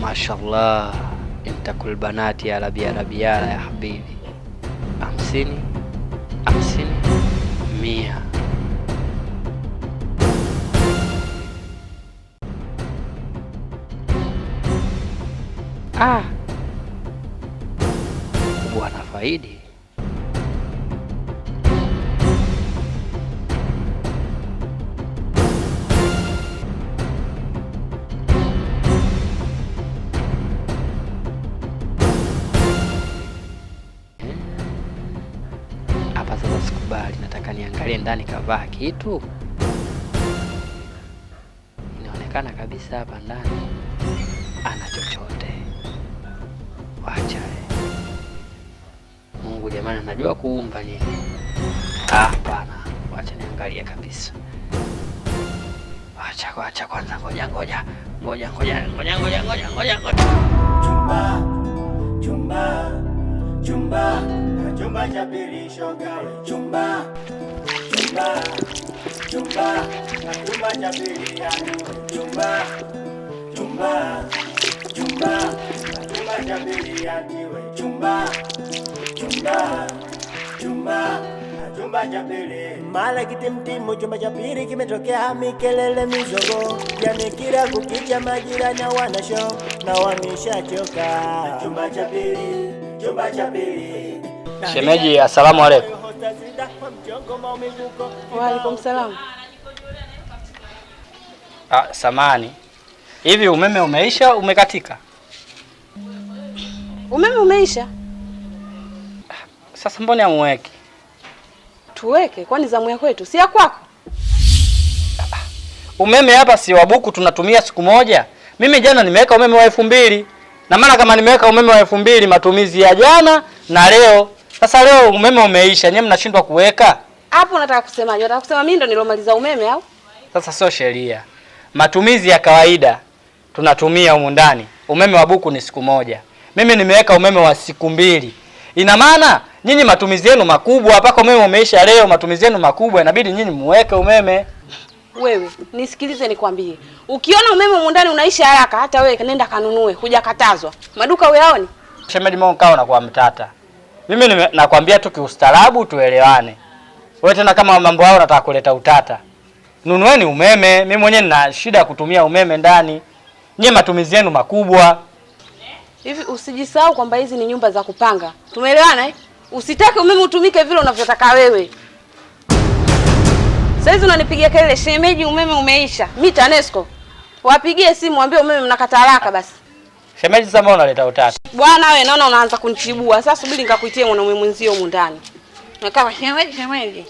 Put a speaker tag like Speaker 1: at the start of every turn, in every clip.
Speaker 1: mashallah, intakul banati ya rabi ya habibi. 50 50 100. Bwana Faidi. Hapa sasa sikubali, nataka niangalie ndani kavaa kitu. Inaonekana kabisa hapa ndani ana chochote. Wacha Mungu jamani, anajua kuumba nini. Hapana, wacha niangalie kabisa. Wacha kwanza, ngoja.
Speaker 2: Chumba cha pili shoga. Chumba cha pili yani. Chumba cha pili yani. Chumba cha pili. Mala kitimtimu, chumba cha pili kimetokea mikelele mizogo. Yani kila kukicha majirani wana show na wameshachoka. Chumba cha pili.
Speaker 1: Shemeji, asalamu alaykum.
Speaker 3: Wa alaykum salam.
Speaker 1: Samani. Hivi umeme umeisha, umekatika?
Speaker 3: Umeme umeisha?
Speaker 1: Sasa mbona hamuweki?
Speaker 3: Tuweke, kwani zamu ya kwetu si ya kwako?
Speaker 1: Umeme hapa si wa buku, tunatumia siku moja. Mimi jana nimeweka umeme wa 2000. Na maana kama nimeweka umeme wa 2000 matumizi ya jana na leo. Sasa leo umeme umeisha, nyinyi mnashindwa kuweka?
Speaker 3: Hapo unataka kusemaje? Unataka kusema mimi ndo nilomaliza umeme au?
Speaker 1: Sasa sio sheria. Matumizi ya kawaida tunatumia humu ndani. Umeme wa buku ni siku moja. Mimi nimeweka umeme wa siku 2. Ina maana nyinyi matumizi yenu makubwa, mpaka umeme umeisha leo, matumizi yenu makubwa, inabidi nyinyi muweke umeme.
Speaker 3: Wewe, nisikilize nikwambie. Ukiona umeme humu ndani unaisha haraka, hata wewe nenda kanunue, hujakatazwa. Maduka uyaoni?
Speaker 1: Shemeji mwangu kao na kwa mtata. Mimi nakwambia tu kiustaarabu tuelewane. Wewe tena kama mambo yao nataka kuleta utata. Nunueni umeme, mimi mwenyewe nina shida ya kutumia umeme ndani. Nyie matumizi yenu makubwa.
Speaker 3: Hivi usijisahau kwamba hizi ni nyumba za kupanga. Tumeelewana eh? Usitake umeme utumike vile unavyotaka wewe. Sasa unanipigia kelele, shemeji umeme umeisha. Mimi TANESCO. Wapigie simu mwambie umeme mnakata haraka basi.
Speaker 1: Shemeji sasa mbona unaleta utata?
Speaker 3: Bwana wewe naona unaanza kunitibua. Sasa subiri nikakuitie mwanaume mwenzio humu ndani. Na kama shemeji.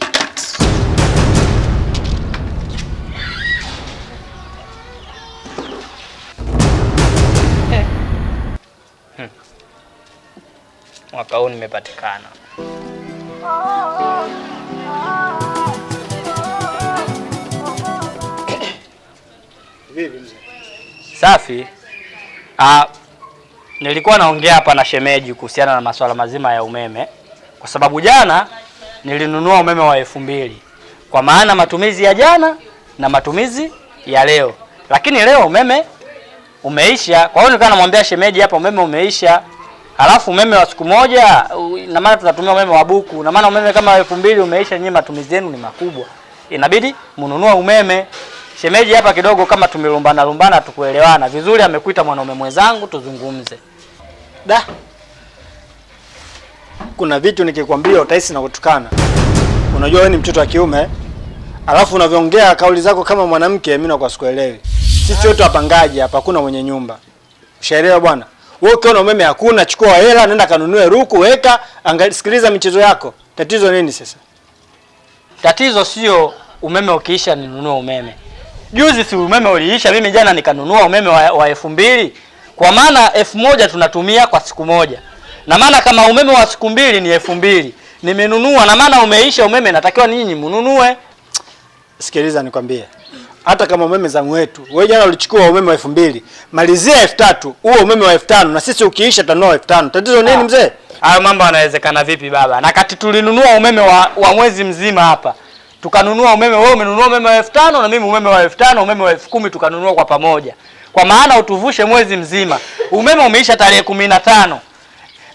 Speaker 1: Mwaka huu nimepatikana.
Speaker 2: Vipi mzee?
Speaker 1: Safi. Nilikuwa naongea hapa na shemeji kuhusiana na masuala mazima ya umeme. Kwa sababu jana nilinunua umeme wa 2000. Kwa maana matumizi ya jana na matumizi ya leo. Lakini leo umeme umeisha. Kwa hiyo nilikuwa namwambia shemeji hapa umeme umeisha. Alafu umeme wa siku moja, na maana tunatumia umeme wa buku. Na maana umeme kama 2000 umeisha, nyinyi matumizi yenu ni makubwa. Inabidi mnunue umeme. Shemeji hapa kidogo kama tumelumbana tukuelewana. Vizuri amekuita mwanaume mwenzangu tuzungumze.
Speaker 2: Kuna vitu nikikwambia utahisi na kutukana. Unajua wewe ni mtoto wa kiume, alafu unavyoongea kauli zako kama mwanamke, mimi nakuwa sikuelewi. Sisi wote wapangaji hapa, hakuna mwenye nyumba. Ushaelewa bwana? Wewe ukiona umeme hakuna, chukua hela nenda kanunue ruku, weka, sikiliza michezo yako. Tatizo nini sasa?
Speaker 1: Tatizo sio umeme ukiisha ninunue umeme. Juzi si umeme uliisha, mimi jana nikanunua umeme wa 2000. Kwa maana 1000 tunatumia kwa siku moja. Na maana kama umeme wa siku 2 ni 2000. Nimenunua na maana umeisha umeme, natakiwa ninyi mnunue.
Speaker 2: Sikiliza nikwambie. Hata kama umeme zamu wetu, wewe jana ulichukua umeme wa 2000, malizia 3000, huo umeme wa 5000 na sisi ukiisha tanua 5000. Tatizo nini mzee?
Speaker 1: Hayo mambo yanawezekana vipi baba? Na kati tulinunua umeme wa mwezi mzima hapa. Tukanunua umeme, wewe umenunua umeme wa 5000 na mimi umeme wa 5000, umeme wa 10000 tukanunua kwa pamoja. kwa maana utuvushe mwezi mzima. Umeme umeisha tarehe 15.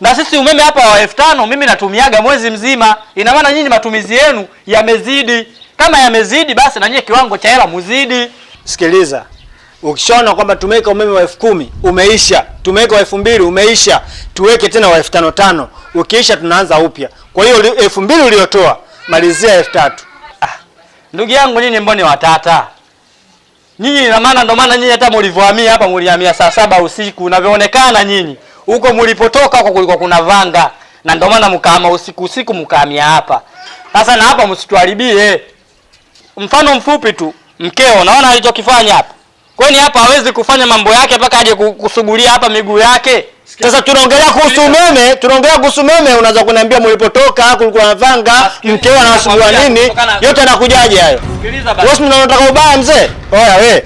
Speaker 1: Na sisi umeme hapa wa 5000 mimi natumiaga mwezi mzima. Ina maana nyinyi matumizi yenu yamezidi. Kama yamezidi basi na nyinyi kiwango cha hela muzidi.
Speaker 2: Sikiliza. Ukishaona kwamba tumeweka umeme wa 10,000 umeisha, tumeweka wa 2000 umeisha, tuweke tena wa 5500. Ukiisha tunaanza upya. Kwa hiyo 2000 uliotoa malizia 3000.
Speaker 1: Ndugu yangu nyinyi mboni watata. Nyinyi ina maana ndo maana nyinyi hata mlivyohamia hapa mlihamia saa 7 usiku. Unavyoonekana nyinyi huko mlipotoka huko kulikuwa kuna vanga. Na ndo maana mkaama usiku mkahamia hapa. Sasa na hapa msituharibie. Mfano mfupi tu, mkeo unaona alichokifanya hapa. Kwani hapa hawezi kufanya mambo yake mpaka aje kusugulia hapa miguu yake?
Speaker 2: Sasa tunaongelea kuhusu umeme, unaweza kuniambia mlipotoka kulikuwa na vanga, mkeo anasugua nini? Yote anakujaje hayo?
Speaker 1: Sikiliza basi.
Speaker 2: Wewe unataka ubaya mzee? Oya wewe.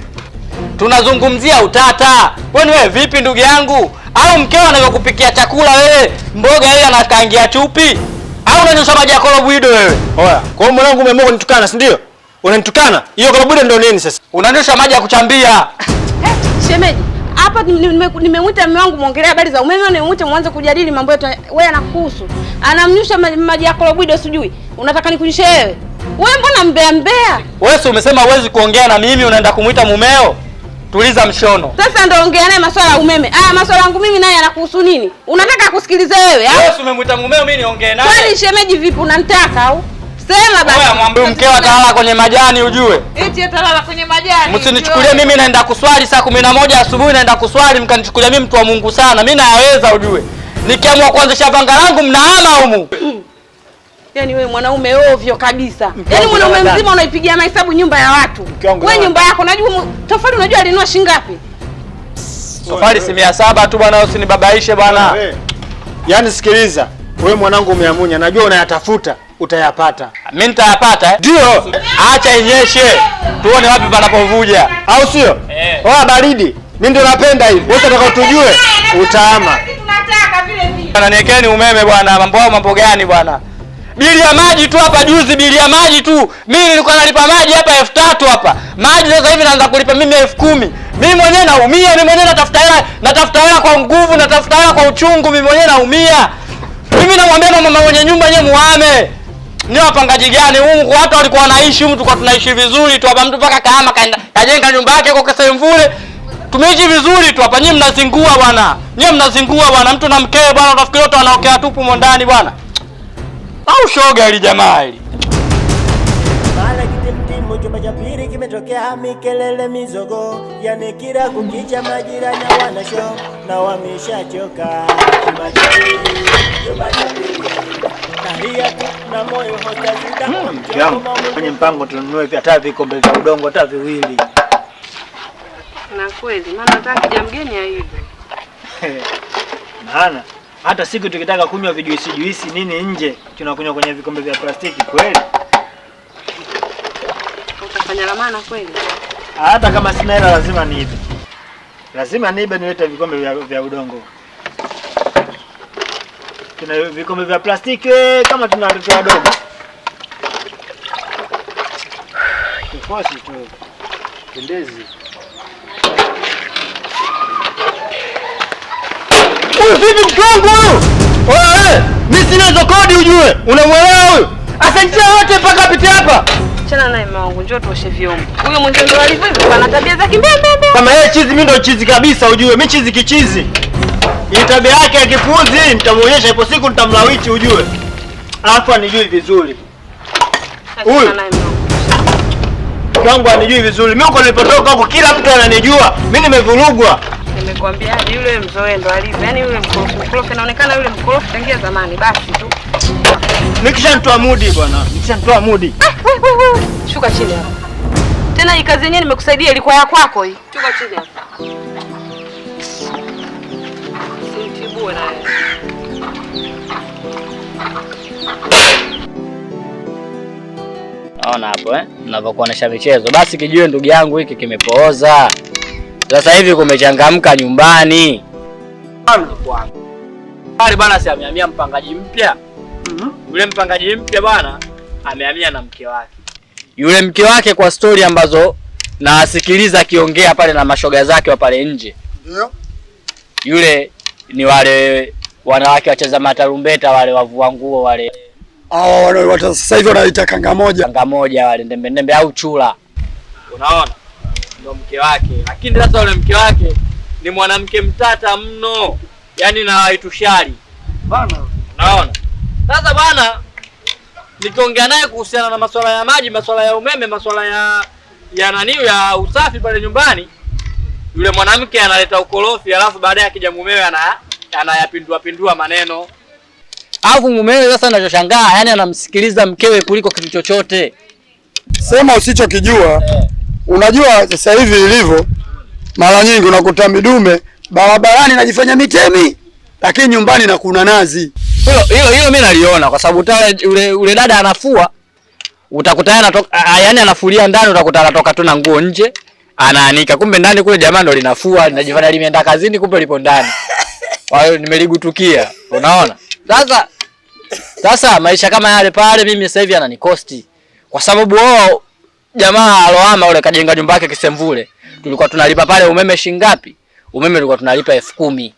Speaker 1: Tunazungumzia utata. Kwani wewe vipi ndugu yangu? Au mkeo anavyokupikia chakula wewe, mboga yeye anakaangia chupi? Au unanyosha maji ya korobwido wewe?
Speaker 2: Oya, kwa hiyo mwanangu umeamua kunitukana, si ndio? Unanitukana? Hiyo korobwido ndio nini sasa?
Speaker 1: Unanyosha maji ya kuchambia.
Speaker 3: Shemeji, hapa nimemwita mume wangu muongelea habari za umeme, nimemwita mwanze kujadili mambo yetu. Wewe anakuhusu. Anamnyusha maji ya korobwido sijui. Unataka nikunyoshe wewe? Wewe mbona mbea?
Speaker 1: Wewe si umesema huwezi kuongea na mimi, unaenda kumuita mumeo? Tuliza mshono.
Speaker 3: Sasa ndio ongea naye masuala ya umeme. Masuala yangu mimi naye anakuhusu nini? Unataka kusikiliza wewe?
Speaker 1: Wewe si umemwita mumeo mimi niongee naye?
Speaker 3: Kwani shemeji vipi, unanitaka au? Sema basi.
Speaker 1: Wewe mwambie mkeo atalala kwenye majani ujue.
Speaker 3: Eti atalala kwenye majani.
Speaker 1: Msinichukulie mimi naenda kuswali saa 11 asubuhi naenda kuswali mkanichukulia mimi mtu wa Mungu sana. Mimi nayaweza ujue. Nikiamua kuanzisha vanga langu mnahama humu.
Speaker 3: Yaani wewe mwanaume ovyo kabisa. Yaani mwanaume mzima unaipigia mahesabu nyumba ya watu. Wewe nyumba yako najua tofali unajua alinunua shilingi ngapi?
Speaker 1: Tofali si 700 tu bwana, usinibabaishe bwana.
Speaker 2: Yaani sikiliza, wewe mwanangu umeamunya, najua unayatafuta, utayapata.
Speaker 1: Mimi nitayapata
Speaker 2: Ndio.
Speaker 1: Acha inyeshe. Tuone wapi panapovuja.
Speaker 2: Au sio? Oa baridi. Mimi ndio napenda hivi. Wewe unataka tujue utaama.
Speaker 3: Tunataka vile vile.
Speaker 1: Bwana niekeni umeme bwana, mambo gani bwana? Bili ya maji tu hapa juzi, bili ya maji tu. Mimi nilikuwa nalipa maji hapa 3000 hapa. Maji sasa hivi naanza kulipa mimi 10000. Mimi mwenyewe naumia, mimi mwenyewe natafuta hela kwa nguvu, natafuta hela kwa uchungu, mimi mwenyewe naumia. Mimi namwambia mama mwenye nyumba yeye muhame. Ni wapangaji gani huko? Watu walikuwa wanaishi huko, tulikuwa tunaishi vizuri tu hapa, mtu mpaka kahama kajenga nyumba yake kwa Kasemvule. Tumeishi vizuri tu hapa, nyinyi mnazingua bwana. Nyinyi mnazingua bwana, mtu na mkeo bwana, utafikiri wote wanaokea tupu mondani bwana. Au shoga hili jamaa hili.
Speaker 4: Mara kitimtimu chumba cha pili kimetokea mikelele mizogo, yani kila kukicha majirani wana show na wameshachoka. Taria tu na moyo hotazida.
Speaker 2: Kwenye mpango tununue hata vikombe vya udongo hata viwili.
Speaker 3: Na kweli maana nataka kija mgeni aibe.
Speaker 2: Maana hata siku tukitaka kunywa vijuisi nini nje, tunakunywa kwenye vikombe vya plastiki kweli?
Speaker 3: Utafanya lamana kweli?
Speaker 2: Hata kama sina hela lazima niibe. Lazima niibe nilete vikombe vya udongo. Tuna vikombe vya plastiki kama tuna watoto wadogo. Kifosi tu. Pendezi. Vipi mtu wangu huyu? Wewe, mimi sina hizo kodi ujue. Unamwelewa huyu? Asante wote mpaka apite hapa.
Speaker 3: Chana naye mwanangu, njoo tuoshe vyombo. Huyo mwenzi ndo alivyo hivyo, ana tabia za kimbembe.
Speaker 2: Kama yeye chizi, mimi ndo chizi kabisa ujue. Mimi chizi kichizi. Hii tabia yake ya kipuzi nitamuonyesha ipo siku nitamlawichi ujue. Alafu anijui vizuri. Huyu kwangu anijui vizuri. Mimi huko nilipotoka huko kila mtu ananijua. Mimi nimevurugwa.
Speaker 3: Nimekwambia yule mzoe ndo alivyo. Yaani yule mkorofi anaonekana yule mkorofi tangia zamani basi tu.
Speaker 2: Nikishanitoa mudi bwana. Nikishanitoa mudi.
Speaker 3: Shuka chini hapa. Tena hii kazi yenyewe nimekusaidia ilikuwa ya kwako hii. Shuka chini hapa. Simtibue naye.
Speaker 1: Naona hapo ninavyokuonesha michezo. Basi kijue ndugu yangu hiki kimepooza. Sasa hivi kumechangamka nyumbani. Bali bwana si amehamia mpangaji mpya. Yule mpangaji mpya bwana amehamia na mke wake. Yule mke wake kwa story ambazo na asikiliza akiongea pale na mashoga zake wa pale nje.
Speaker 2: Ndio.
Speaker 1: Yule ni wale wanawake wacheza matarumbeta wale wavua nguo wale.
Speaker 2: Wale sasa hivi wanaita kanga moja
Speaker 1: wale ndembe au chula. Unaona? Ndio mke wake. Lakini sasa yule mke wake ni mwanamke mtata mno. Yaani na waitushari.
Speaker 2: Bana.
Speaker 1: Unaona? Sasa bwana nikiongea naye kuhusiana na masuala ya maji, masuala ya umeme, masuala ya ya usafi pale nyumbani, yule mwanamke analeta ukorofi, alafu baadaye akija mumewe anayapindua maneno. Alafu mumewe sasa anachoshangaa, yani anamsikiliza mkewe kuliko kitu chochote.
Speaker 2: Sema usichokijua. Unajua sasa hivi ilivyo, mara nyingi unakuta midume barabarani najifanya mitemi, lakini nyumbani na kuna nazi.
Speaker 1: Hilo mimi naliona kwa sababu ule dada anafua, utakuta yani anafulia ndani, utakuta anatoka tu na nguo nje, anaanika. Kumbe ndani kule jamaa ndo linafua, linajifanya limeenda kazini, kumbe lipo ndani. Kwa hiyo nimeligutukia. Unaona? Sasa maisha kama yale pale mimi sasa hivi yananikosti. Kwa sababu wao jamaa aloama ule kajenga nyumba yake Kisemvule. Tulikuwa tunalipa pale umeme shingapi? Umeme tulikuwa tunalipa 10,000.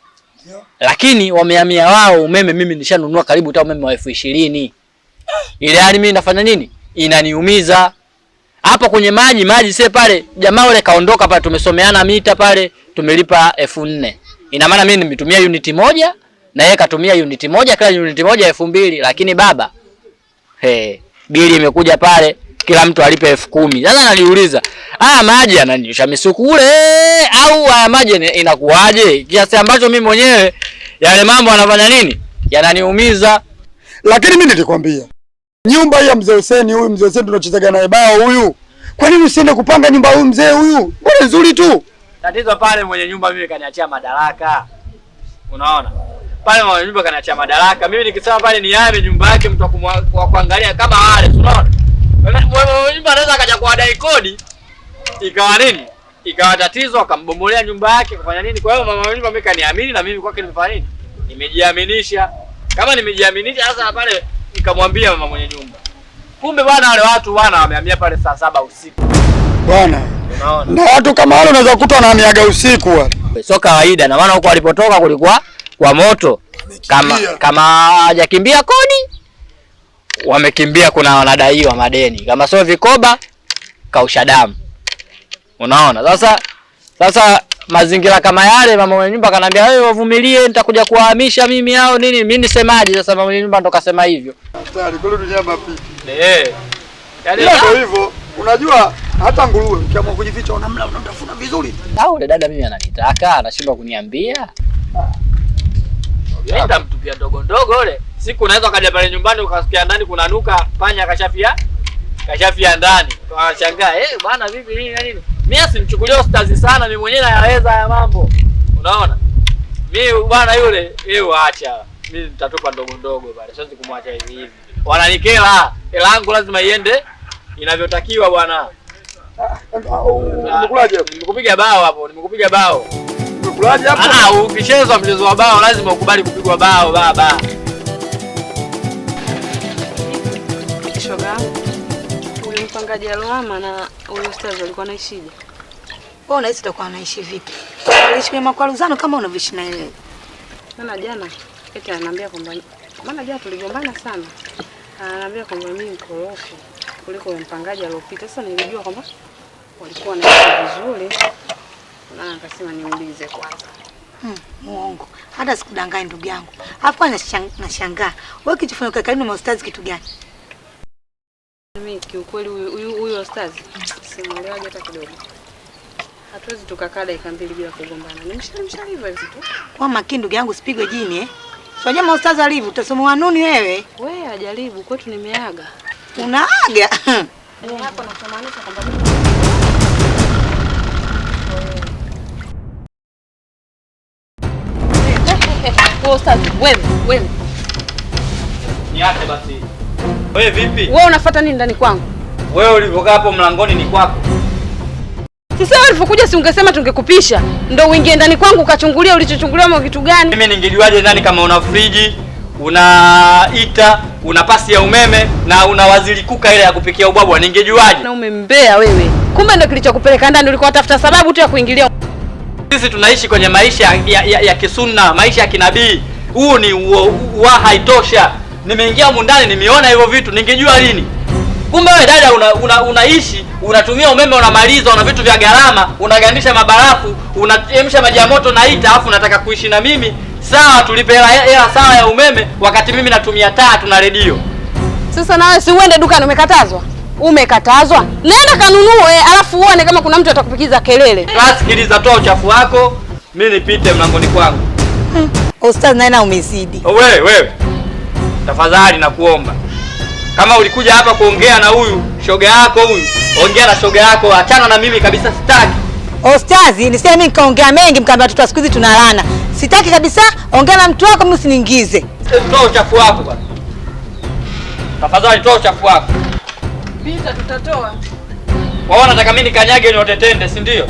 Speaker 1: Lakini wamehamia wao umeme, mimi nishanunua karibu hata umeme wa 20,000. Ile hali mimi nafanya nini? Inaniumiza. Hapa kwenye maji sasa pale jamaa yule kaondoka pale, tumesomeana mita pale, tumelipa 4,000. Ina maana mimi nimetumia uniti moja na yeye katumia uniti moja, kila uniti moja 2,000, lakini baba bili imekuja pale kila mtu alipe 10,000. Sasa naliuliza, haya maji yananyosha misuku ule au haya maji inakuaje? Kiasi ambacho mimi mwenyewe yale mambo anafanya nini? Yananiumiza.
Speaker 2: Lakini mimi nilikwambia, nyumba hii ya mzee Hussein, huyu mzee Hussein tunachezaga naye bao huyu. Kwa nini usiende kupanga nyumba huyu mzee huyu? Mbona nzuri tu.
Speaker 1: Tatizo pale mwenye nyumba mimi kaniachia madaraka. Unaona? Pale mwenye nyumba kaniachia madaraka. Mimi nikisema pale ni yame nyumba yake mtu wa kuangalia kama wale, unaona? Mwenye nyumba anaweza akaja kuadai kodi. Ikawa nini? Ikawa tatizo, akambomolea nyumba yake, kufanya nini? Kwa hiyo mama mwenye nyumba mimi kaniamini na mimi kwake nimefanya nini? Nimejiaminisha. Kama nimejiaminisha sasa pale nikamwambia mama mwenye nyumba. Kumbe bwana wale watu bwana wamehamia pale saa 7 usiku.
Speaker 2: Bwana. Na watu kama wale unaweza kukuta wanahamiaga usiku wale.
Speaker 1: Sio kawaida, na maana huko walipotoka kulikuwa kwa moto. Kama hajakimbia kodi, wamekimbia kuna wanadaiwa madeni. Kama sio vikoba, kausha damu. Unaona? Sasa mazingira kama yale mama mwenye nyumba kanambia wewe wavumilie, nitakuja kuwahamisha mimi hao nini? Mimi nisemaje sasa mama mwenye nyumba ndo kasema hivyo.
Speaker 2: Hatari kule dunia mapiti.
Speaker 1: Yaani
Speaker 2: ndio hivyo. Unajua hata nguruwe ukiamua kujificha unamla unatafuna vizuri.
Speaker 1: Au ile dada mimi ananitaka, anashindwa kuniambia. Nenda mtupia ndogo yule. Siku unaweza kaja pale nyumbani ukasikia ndani kuna nuka, panya kashafia ndani. Tunashangaa, bwana vipi nini? Mimi simchukulie ustazi sana, mimi mwenyewe nayaweza haya mambo. Unaona? Mimi bwana yule, acha. Mimi nitatupa ndogo pale. Siwezi kumwacha hivi. Wananikela. Hela yangu lazima iende inavyotakiwa bwana.
Speaker 2: Nimekulaje hapo?
Speaker 1: Nimekupiga bao hapo, nimekupiga bao.
Speaker 2: Nimekulaje hapo?
Speaker 1: Ukicheza mchezo wa bao lazima ukubali kupigwa bao baba.
Speaker 3: Shoga, ule mpangaji alama na ule ustazi walikuwa naishije?
Speaker 5: Wewe unahisi itakuwa anaishi vipi? Aliishi kwa makwaruzano kama unavyoishi na yeye.
Speaker 3: Maana jana eti ananiambia kwamba jana tuligombana sana. Ananiambia kwamba mimi mkorofi kuliko yule mpangaji aliyopita. Sasa nilijua kwamba walikuwa wanaishi vizuri. Na akasema niulize kwanza.
Speaker 5: Muongo. Hata sikudanganya ndugu yangu. Hapo nashangaa. Wewe kichofanya kwa karibu na ustazi kitu gani?
Speaker 3: Mimi kiukweli huyu ustazi simuelewaje hata kidogo. Hatuwezi tukakaa dakika 2 bila kugombana. Nimeshalivyo hivi tu.
Speaker 5: Kwa makini ndugu yangu usipigwe jini Sio jamaa ustazi alivyo utasomwa nuni wewe.
Speaker 3: Wewe ajaribu kwetu nimeaga.
Speaker 5: Unaaga?
Speaker 3: Hapo natamaanisha kwamba ustazi wewe.
Speaker 1: Niache basi. Wewe vipi?
Speaker 3: Wewe unafuata nini ndani kwangu?
Speaker 1: Wewe ulivyokaa hapo mlangoni ni kwako.
Speaker 3: Sasa wewe ulipokuja si ungesema tungekupisha. Ndio uingie ndani kwangu ukachungulia ulichochungulia mwa kitu gani?
Speaker 1: Mimi ningejuaje ndani kama una friji, una ita, una pasi ya umeme na una waziri kuka ile ya kupikia ubwabwa, ningejuaje?
Speaker 3: Na umembea wewe. Kumbe ndio kilichokupeleka ndani, ulikuwa tafuta sababu tu ya kuingilia.
Speaker 1: Sisi tunaishi kwenye maisha ya kisunna, maisha ya kinabii. Huu ni haitosha. Nimeingia humu ndani nimeona hivyo vitu, ningejua lini. Kumbe wewe dada unaishi, unatumia umeme unamaliza, una vitu vya gharama, unagandisha mabarafu, unachemsha maji ya moto na hita, alafu unataka kuishi na mimi. Sawa, tulipe hela sawa ya umeme wakati mimi natumia taa na redio.
Speaker 3: Sasa nawe si uende dukani, umekatazwa? Umekatazwa. Nenda kanunue, alafu uone kama kuna mtu atakupigiza kelele.
Speaker 1: Sikiliza, toa uchafu wako, mimi nipite mlangoni kwangu.
Speaker 5: Ustaz naena umezidi.
Speaker 1: Wewe. Tafadhali nakuomba. Kama ulikuja hapa kuongea na huyu shoga yako huyu, ongea na shoga yako, achana na mimi kabisa, sitaki.
Speaker 5: Ustazi, niseme mimi nikaongea mengi mkaambia watoto siku hizi tunalana. Sitaki kabisa, ongea na mtu wako, mimi usiniingize.
Speaker 1: Toa uchafu wako bwana. Tafadhali toa uchafu wako.
Speaker 3: Pita tutatoa.
Speaker 1: Wao nataka mimi nikanyage nyote tende, si ndio?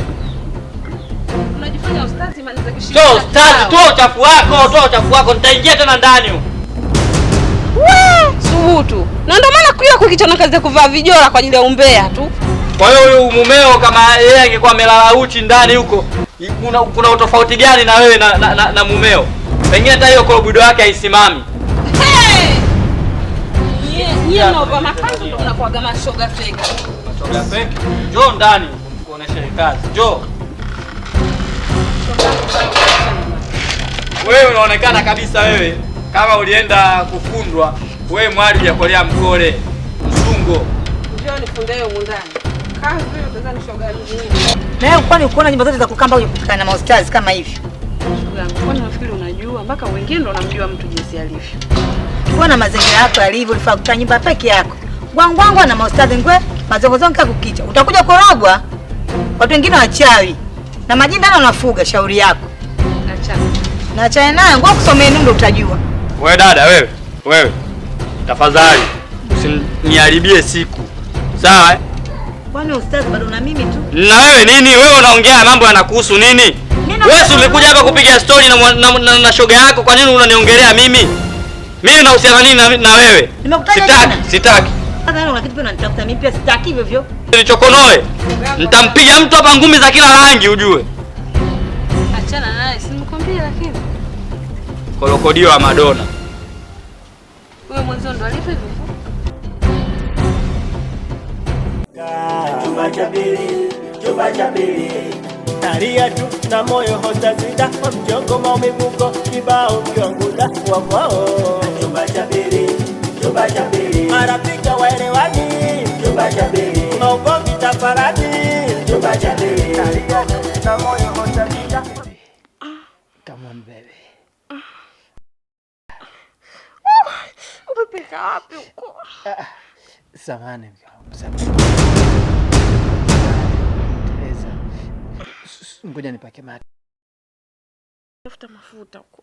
Speaker 3: Unajifanya ustazi maliza kishinda.
Speaker 1: Toa ustazi, toa uchafu wako, nitaingia tena ndani huko.
Speaker 3: Subutu. Na ndio maana kuya kukichana kazi ya kuvaa vijora kwa ajili ya umbea tu.
Speaker 1: Kwa hiyo huyu mumeo kama yeye angekuwa amelala uchi ndani huko, kuna utofauti gani na wewe na mumeo? Pengine hata hiyo korobudo yake haisimami.
Speaker 3: Yeye ndio makanzu ndio mnakuaga mashoga fake.
Speaker 1: Mashoga fake? Njoo ndani kuonesha kazi. Njoo. Wewe unaonekana kabisa wewe kama ulienda kufundwa, wewe mwali hujakolea mkole. Msungo.
Speaker 3: Njoo nifunde huko ndani. Kazi hiyo utazani shoga nini?
Speaker 5: Na wewe kwani ukoona nyumba zote za kukamba kujipukana na maustaz kama hivi?
Speaker 3: Shoga yangu, kwani nafikiri unajua mpaka wengine ndio wanamjua mtu jinsi alivyo.
Speaker 5: Kuona mazingira yako yalivyo, ulifaa kukaa nyumba peke yako. Gwangwangwa na maustaz ngwe, mazongozonga kukicha. Utakuja korogwa. Watu wengine wachawi. Na majini ndio wanafuga, shauri yako.
Speaker 3: Achana.
Speaker 5: Na achana naye, ngoja kusomea ndio utajua.
Speaker 1: Wewe dada wewe. Tafadhali usiniharibie siku. Sawa?
Speaker 5: Kwani ustaz bado na mimi tu?
Speaker 1: Na wewe nini? Wewe unaongea mambo yanakuhusu nini? Wewe si umekuja hapa kupiga story na shoga yako, kwa nini unaniongelea mimi? Mimi nahusiana nini na wewe? Sitaki.
Speaker 5: Sasa una kitu unanitafuta mimi pia sitaki hivyo hivyo.
Speaker 1: Nichokonoe. Nitampiga mtu hapa ngumi za kila rangi ujue.
Speaker 3: Achana naye, si nimekwambia lakini.
Speaker 1: Kolokodio wa Madonna.
Speaker 3: Wewe mwanzo ndo alivyo hivyo.
Speaker 4: Chumba cha pili. Taria tu na moyo hotazida, kwa mchongo maumivuko kibao kiwanguda wa kwao. Chumba cha pili. Marafika waelewani. Chumba cha pili. Maugomvi tafarani. Chumba cha pili. Taria tu na moyo hotazida.
Speaker 2: Come on baby.
Speaker 3: Umepeka wapi huko?
Speaker 2: Samahani mke wangu, samahani. Teresa. Ngoja nipake maji.
Speaker 3: Tafuta mafuta huko.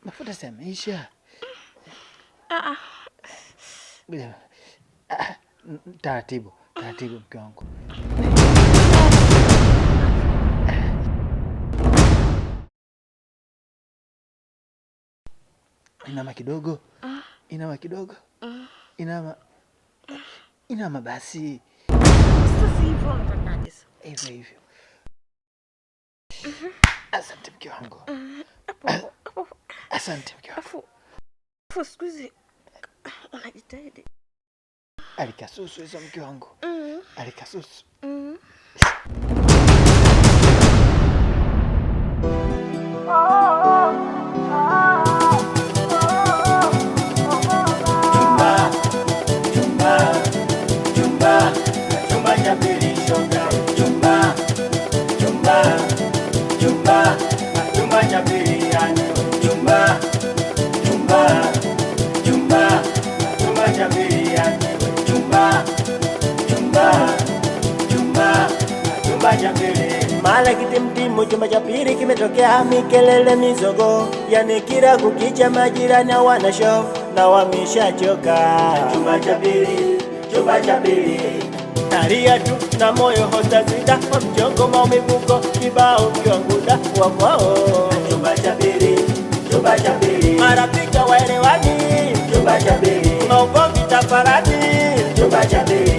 Speaker 2: Mafuta si yameisha. Ngoja. Taratibu mke wangu. Inama kidogo. Inama basi.
Speaker 3: Sasa hivyo unatakaje sasa?
Speaker 2: Hivyo. Asante mke wangu. Asante mke wangu.
Speaker 3: Afu siku hizi unajitahidi.
Speaker 2: Alikasusu hizo mke wangu. Alikasusu.
Speaker 4: Chumba cha pili shoga. Chumba cha pili yani. Chumba cha pili yani. Chumba cha pili. Mala kitimtimu, chumba cha pili kimetokea mikelele mizogo, yani kila kukicha majirani wana show na wameshachoka. Chumba cha pili. Taria tu na moyo hotazida, kwa mchongo maumivuko kibao kiwanguda wa kwao. Chumba cha pili. Marafika waelewani. Chumba cha pili. Maugomvi tafarani. Chumba cha pili.